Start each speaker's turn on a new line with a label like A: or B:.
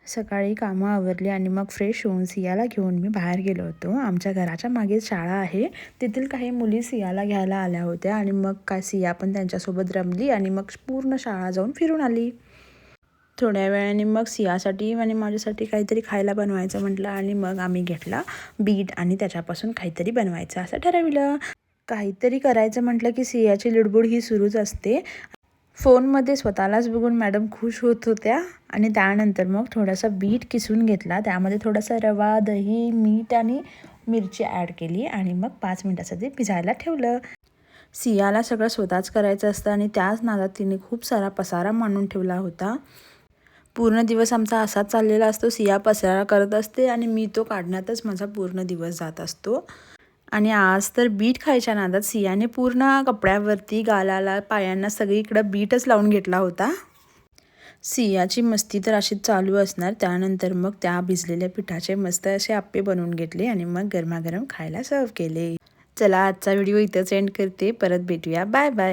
A: सकाळी कामं आवरली आणि मग फ्रेश होऊन सियाला घेऊन मी बाहेर गेलो होतो. आमच्या घराच्या मागे शाळा आहे. तेथील काही मुली सियाला घ्यायला आल्या होत्या आणि मग काय सिया पण त्यांच्यासोबत रमली आणि मग पूर्ण शाळा जाऊन फिरून आली. थोड्या वेळाने मग सियासाठी आणि माझ्यासाठी काहीतरी खायला बनवायचं म्हटलं आणि मग आम्ही घेतला बीट आणि त्याच्यापासून काहीतरी बनवायचं असं ठरविलं. काहीतरी करायचं म्हटलं की सियाची लुडबुड ही सुरूच असते. फोनमध्ये स्वतःलाच बघून मॅडम खुश होत होत्या आणि त्यानंतर मग थोडासा बीट किसून घेतला. त्यामध्ये थोडासा रवा, दही, मीठ आणि मिरची ॲड केली आणि मग 5 मिनिटासाठी भिजायला ठेवलं. सियाला सगळं स्वतःच करायचं असतं आणि त्याच नादात तिने खूप सारा पसारा मांडून ठेवला होता. पूर्ण दिवस आमचा असाच चाललेला असतो. सिया पसारा करत असते आणि मी तो काढण्यातच माझा पूर्ण दिवस जात असतो. आणि आज तर बीट खायच्या नादात सियाने पूर्ण कपड्यावरती, गालाला, पायांना सगळीकडं बीटच लावून घेतला होता. सियाची मस्ती तर अशीच चालू असणार. त्यानंतर मग त्या भिजलेल्या पिठाचे मस्त असे आप्पे बनवून घेतले आणि मग गरमागरम खायला सर्व केले. चला आजचा व्हिडिओ इथंच एंड करते. परत भेटूया. Bye bye.